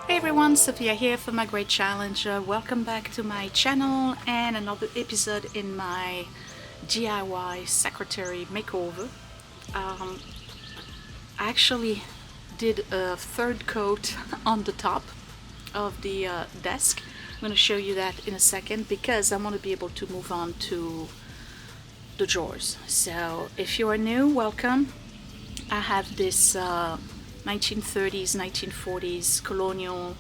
Hey everyone, Sophia here for My Great Challenge. Welcome back to my channel and another episode in my DIY secretary makeover. I actually did a third coat on the top of the desk. I'm going to show you that in a second because I want to be able to move on to the drawers. So if you are new, welcome. I have this 1930s, 1940s colonial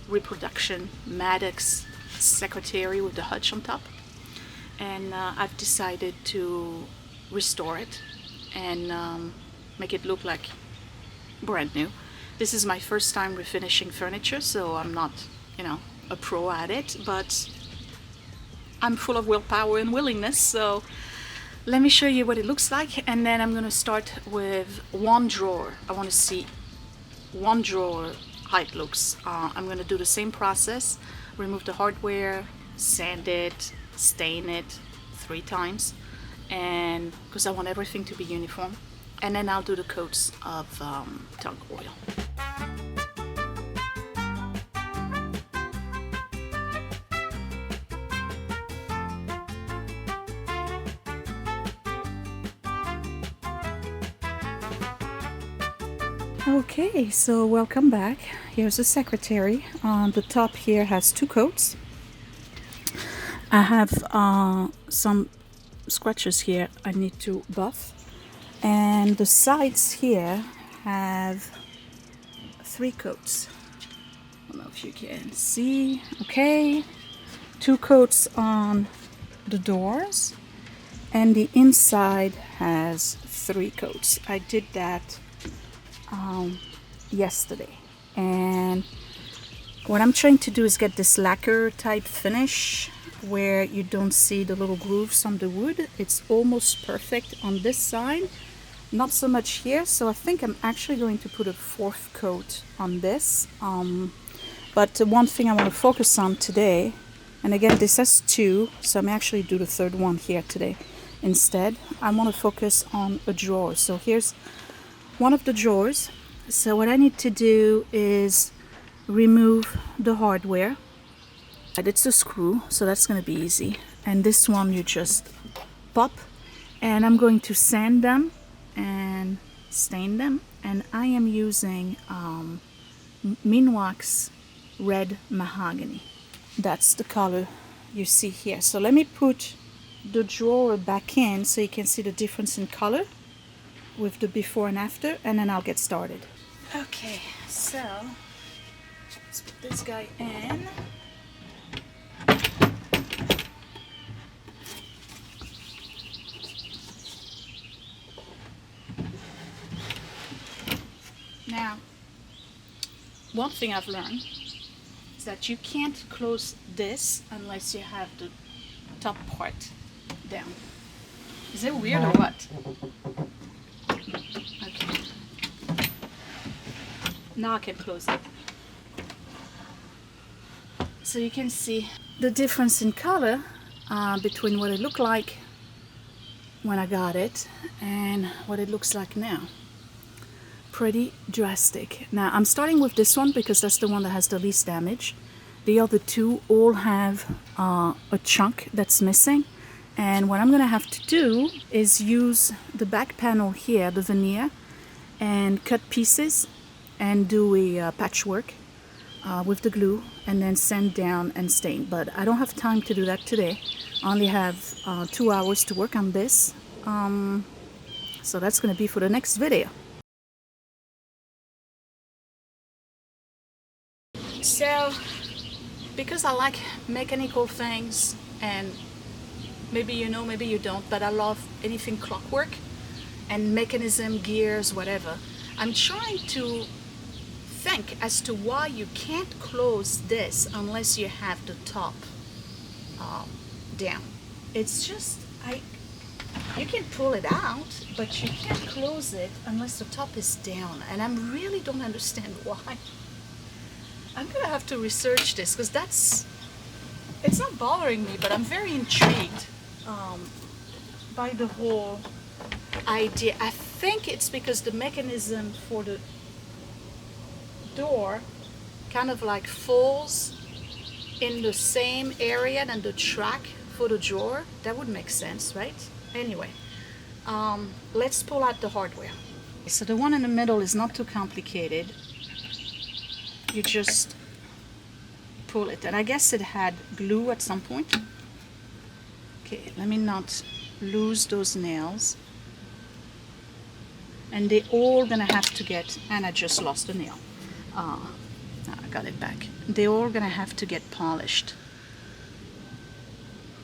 reproduction Maddox secretary with the hutch on top, and I've decided to restore it and make it look like brand new. This is my first time refinishing furniture, so I'm not, a pro at it, but I'm full of willpower and willingness, so let me show you what it looks like, and then I'm going to start with one drawer. I want to see one drawer how it looks. I'm going to do the same process, remove the hardware, sand it, stain it 3 times, and because I want everything to be uniform, and then I'll do the coats of tongue oil. Okay, so welcome back. Here's the secretary. The top here has 2 coats. I have some scratches here I need to buff, and the sides here have 3 coats. I don't know if you can see. Okay, 2 coats on the doors, and the inside has 3 coats. I did that yesterday, and what I'm trying to do is get this lacquer type finish where you don't see the little grooves on the wood. It's almost perfect on this side, not so much here, so I think I'm actually going to put a 4th coat on this, but one thing I want to focus on today, and again this has 2, so I'm actually do the 3rd one here today instead. I want to focus on a drawer. So here's one of the drawers. So what I need to do is remove the hardware. It's a screw, so that's going to be easy. And this one you just pop, and I'm going to sand them and stain them. And I am using Minwax Red Mahogany. That's the color you see here. So let me put the drawer back in so you can see the difference in color with the before and after, and then I'll get started. Okay, so let's put this guy in. Now, one thing I've learned is that you can't close this unless you have the top part down. Is it weird or what? Okay. Now I can close it. So you can see the difference in color between what it looked like when I got it and what it looks like now. Pretty drastic. Now I'm starting with this one because that's the one that has the least damage. The other 2 all have a chunk that's missing, and what I'm going to have to do is use the back panel here, the veneer, and cut pieces and do a patchwork with the glue, and then sand down and stain. But I don't have time to do that today. I only have 2 hours to work on this, so that's going to be for the next video. So because I like mechanical things, and maybe you know, maybe you don't, but I love anything clockwork and mechanism, gears, whatever, I'm trying to think as to why you can't close this unless you have the top down. It's just, you can pull it out, but you can't close it unless the top is down, and I really don't understand why. I'm gonna have to research this because it's not bothering me, but I'm very intrigued by the whole idea. I think it's because the mechanism for the door kind of like falls in the same area than the track for the drawer. That would make sense, right? Anyway, let's pull out the hardware. So the one in the middle is not too complicated. You just pull it, and I guess it had glue at some point. Okay, let me not lose those nails. And they're all gonna have to get, and I just lost a nail. I got it back. They're all gonna have to get polished.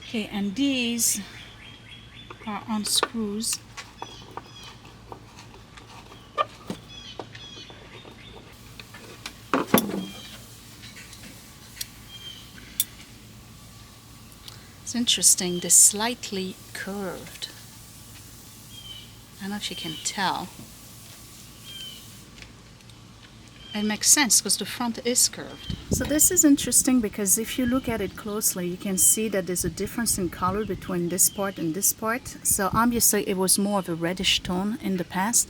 Okay, and these are on screws. It's interesting, they're slightly curved. I don't know if you can tell. It makes sense because the front is curved. So this is interesting because if you look at it closely, you can see that there's a difference in color between this part and this part. So obviously it was more of a reddish tone in the past,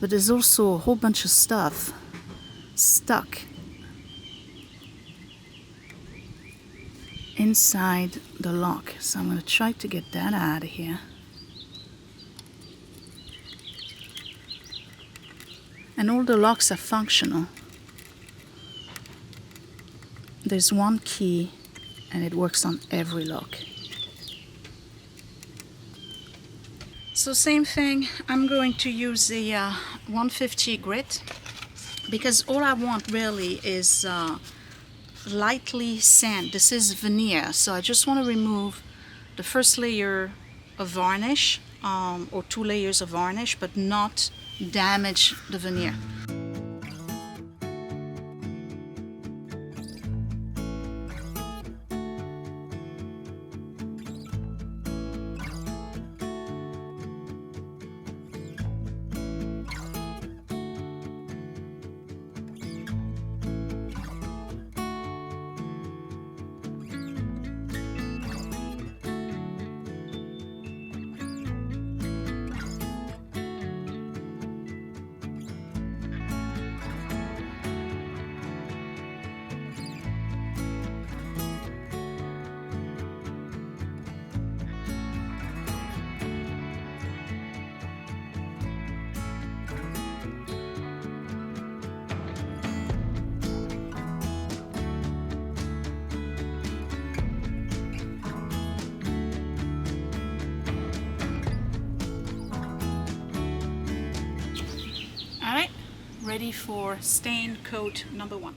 but there's also a whole bunch of stuff stuck inside the lock. So I'm going to try to get that out of here. And all the locks are functional. There's one key and it works on every lock. So same thing, I'm going to use the 150 grit because all I want really is lightly sand. This is veneer, so I just want to remove the first layer of varnish or 2 layers of varnish, but not damage the veneer. Alright, ready for stain coat number 1.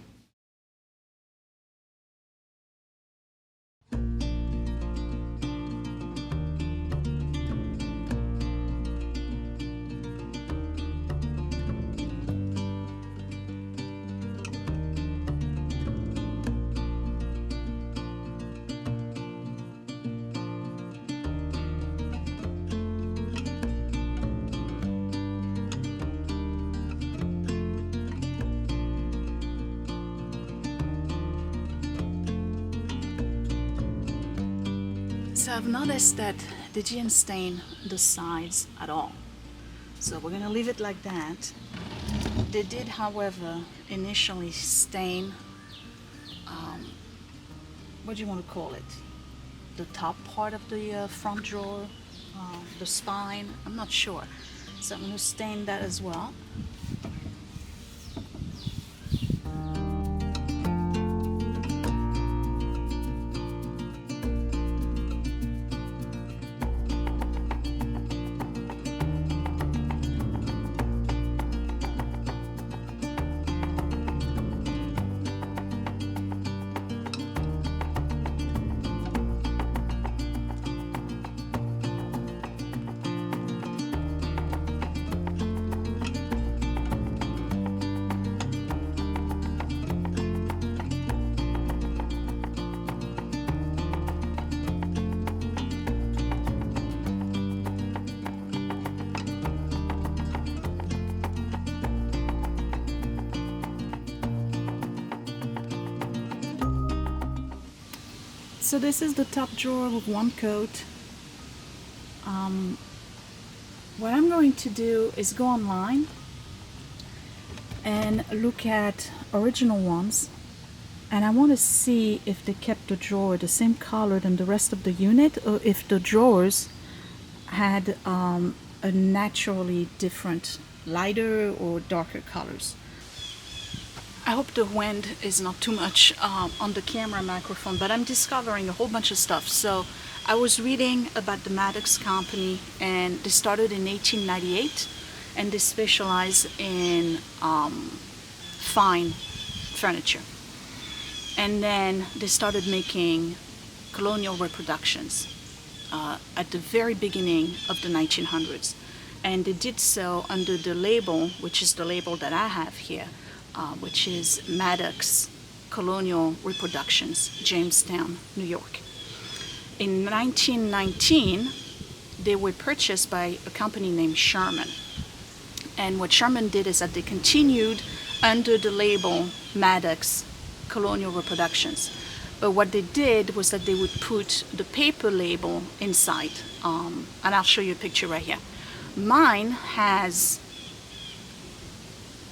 So I've noticed that they didn't stain the sides at all. So we're going to leave it like that. They did, however, initially stain, what do you want to call it? The top part of the front drawer, the spine, I'm not sure. So I'm going to stain that as well. So this is the top drawer with one coat. What I'm going to do is go online and look at original ones and I want to see if they kept the drawer the same color than the rest of the unit, or if the drawers had a naturally different lighter or darker colors. I hope the wind is not too much on the camera microphone, but I'm discovering a whole bunch of stuff. So I was reading about the Maddox company, and they started in 1898, and they specialize in fine furniture. And then they started making colonial reproductions at the very beginning of the 1900s. And they did so under the label, which is the label that I have here, which is Maddox Colonial Reproductions, Jamestown, New York. In 1919, they were purchased by a company named Sherman. And what Sherman did is that they continued under the label Maddox Colonial Reproductions. But what they did was that they would put the paper label inside. And I'll show you a picture right here. Mine has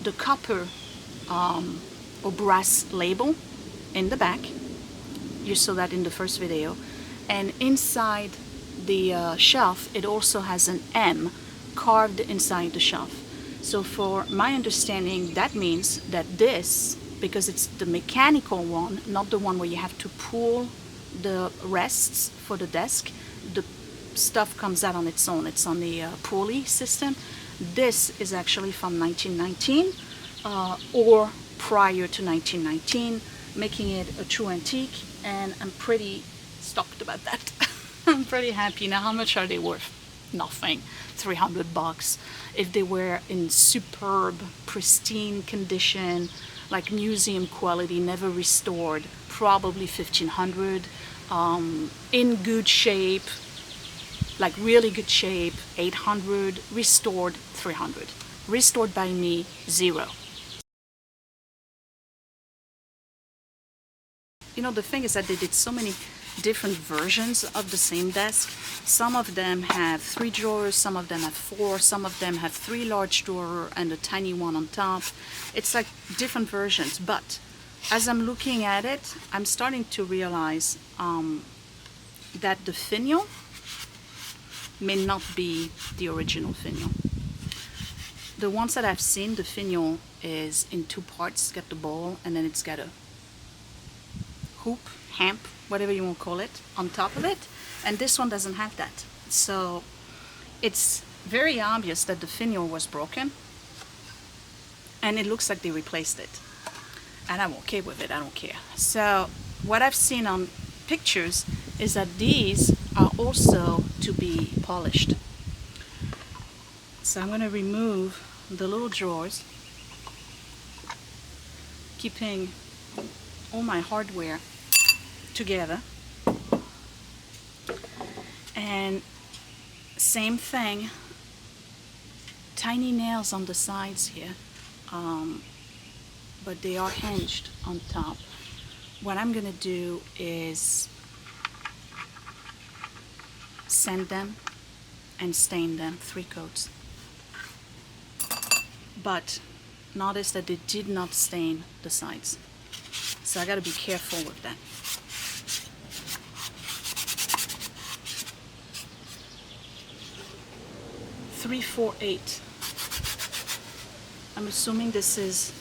the copper or brass label in the back. You saw that in the first video. And inside the shelf, it also has an M carved inside the shelf. So for my understanding, that means that this, because it's the mechanical one, not the one where you have to pull the rests for the desk, the stuff comes out on its own. It's on the pulley system. This is actually from 1919 or prior to 1919, making it a true antique, and I'm pretty stoked about that. I'm pretty happy. Now, how much are they worth? Nothing. $300. If they were in superb, pristine condition, like museum quality, never restored, probably $1,500. In good shape, like really good shape, $800. Restored, $300. Restored by me, $0. You know, the thing is that they did so many different versions of the same desk. Some of them have 3 drawers, some of them have 4, some of them have 3 large drawers and a tiny one on top. It's like different versions, but as I'm looking at it, I'm starting to realize that the finial may not be the original finial. The ones that I've seen, the finial is in 2 parts. It's got the ball, and then it's got a hoop, hamp, whatever you want to call it, on top of it, and this one doesn't have that. So it's very obvious that the finial was broken, and it looks like they replaced it, and I'm okay with it. I don't care. So what I've seen on pictures is that these are also to be polished. So I'm going to remove the little drawers, keeping all my hardware together, and same thing, tiny nails on the sides here, but they are hinged on top. What I'm gonna do is sand them and stain them 3 coats, but notice that they did not stain the sides, so I got to be careful with that. $348. I'm assuming this is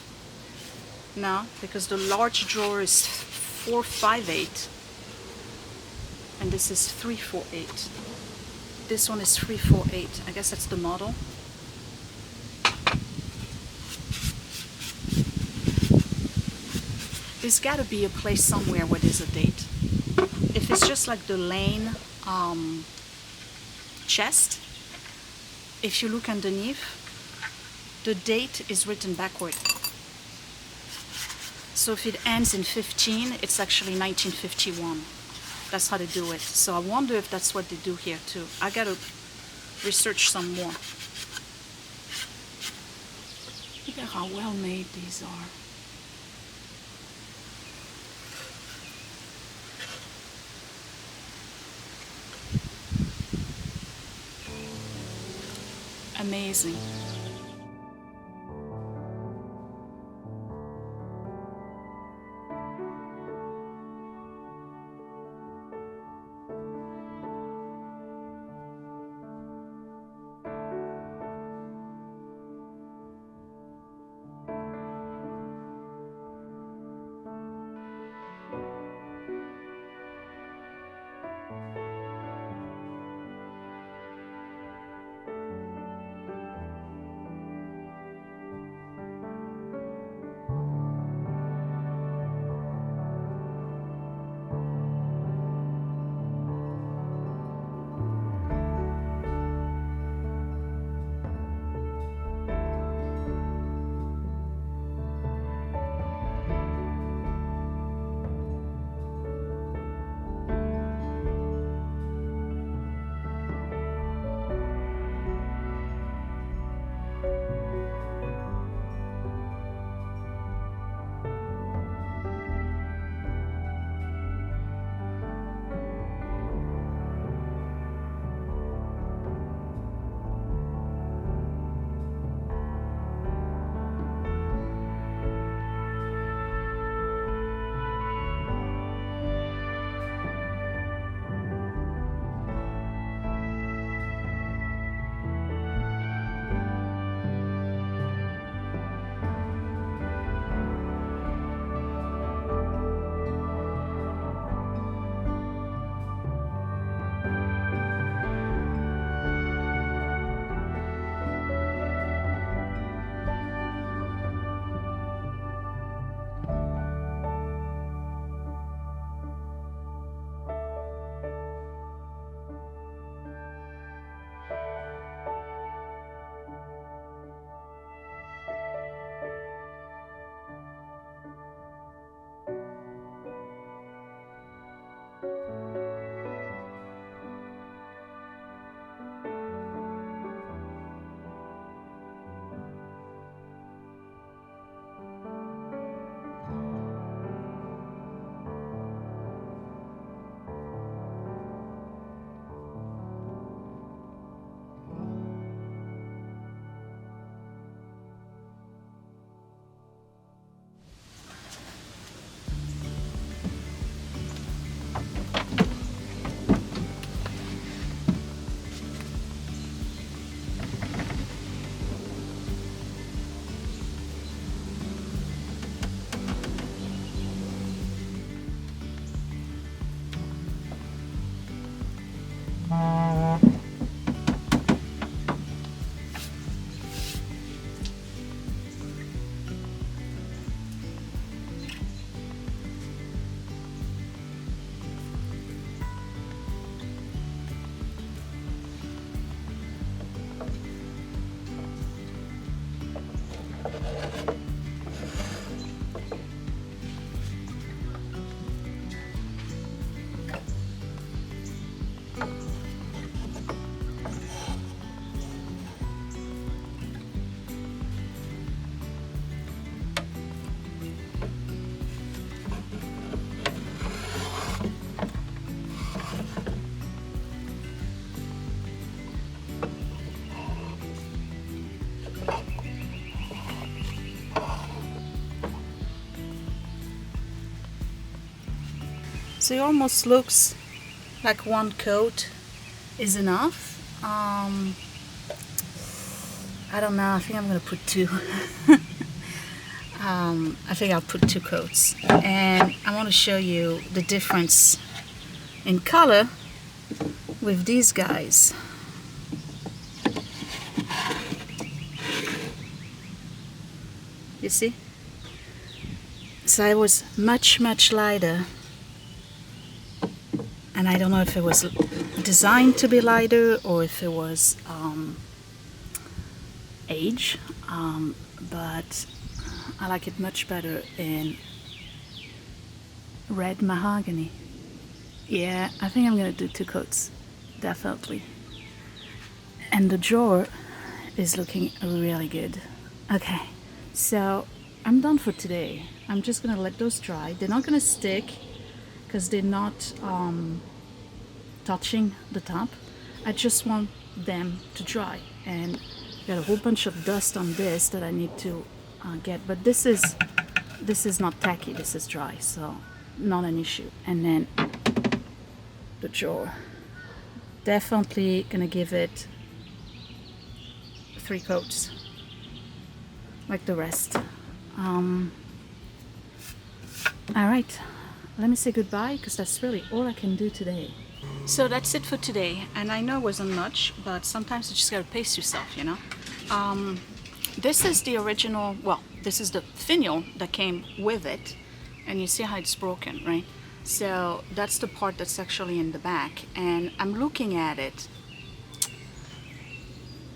no, because the large drawer is $458, and this is $348. This one is $348. I guess that's the model. There's got to be a place somewhere where there's a date. If it's just like the Lane chest, if you look underneath, the date is written backward. So if it ends in 15, it's actually 1951. That's how they do it. So I wonder if that's what they do here too. I gotta research some more. Look at how well made these are. Amazing. So it almost looks like one coat is enough. I don't know, I think I'm gonna put two. I think I'll put 2 coats, and I want to show you the difference in color with these guys. You see? So it was much lighter, and I don't know if it was designed to be lighter or if it was age, but I like it much better in red mahogany. Yeah, I think I'm gonna do 2 coats, definitely. And the drawer is looking really good. Okay, so I'm done for today. I'm just gonna let those dry. They're not gonna stick because they're not touching the top. I just want them to dry, and got a whole bunch of dust on this that I need to get, but this is not tacky, this is dry, so not an issue. And then the drawer, definitely gonna give it 3 coats like the rest. All right, let me say goodbye because that's really all I can do today. So that's it for today, and I know it wasn't much, but sometimes you just gotta pace yourself, you know. This is the original, well, this is the finial that came with it, and you see how it's broken, right? So that's the part that's actually in the back, and I'm looking at it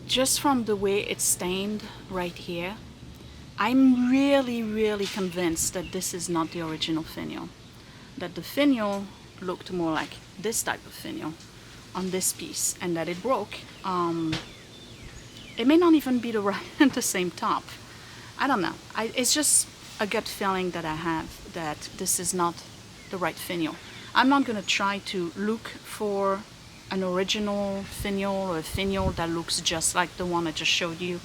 just from the way it's stained right here. I'm really convinced that this is not the original finial, that the finial looked more like this type of finial on this piece, and that it broke. It may not even be the same top. I don't know. It's just a gut feeling that I have that this is not the right finial. I'm not gonna try to look for an original finial or a finial that looks just like the one I just showed you.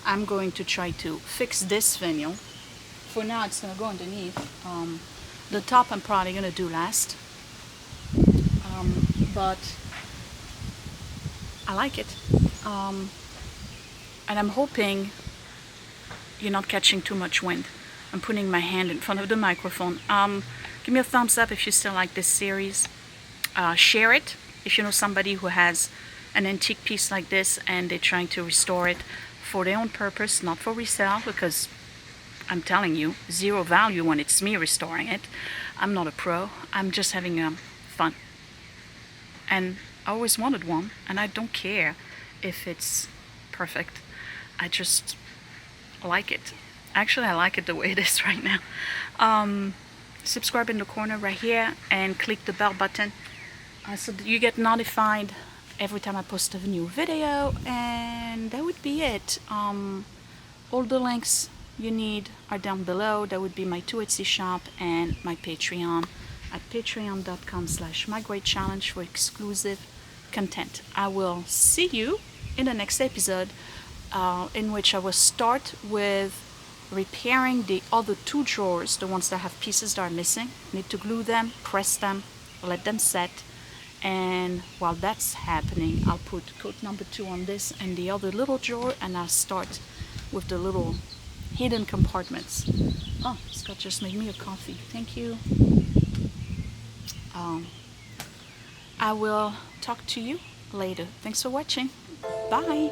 I'm going to try to fix this finial. For now, it's gonna go underneath. The top I'm probably gonna do last. But I like it. And I'm hoping you're not catching too much wind. I'm putting my hand in front of the microphone. Give me a thumbs up if you still like this series. Share it if you know somebody who has an antique piece like this and they're trying to restore it for their own purpose, not for resale, because I'm telling you, zero value when it's me restoring it. I'm not a pro. I'm just having fun. And I always wanted one, and I don't care if it's perfect. I just like it. Actually, I like it the way it is right now. Subscribe in the corner right here and click the bell button so that you get notified every time I post a new video. And that would be it. All the links you need are down below. That would be my Esty Shop and my Patreon at patreon.com/mygreatchallenge for exclusive content. I will see you in the next episode, in which I will start with repairing the other 2 drawers, the ones that have pieces that are missing. Need to glue them, press them, let them set, and while that's happening, I'll put coat number 2 on this and the other little drawer, and I'll start with the little hidden compartments. Oh, Scott just made me a coffee. Thank you. I will talk to you later. Thanks for watching. Bye.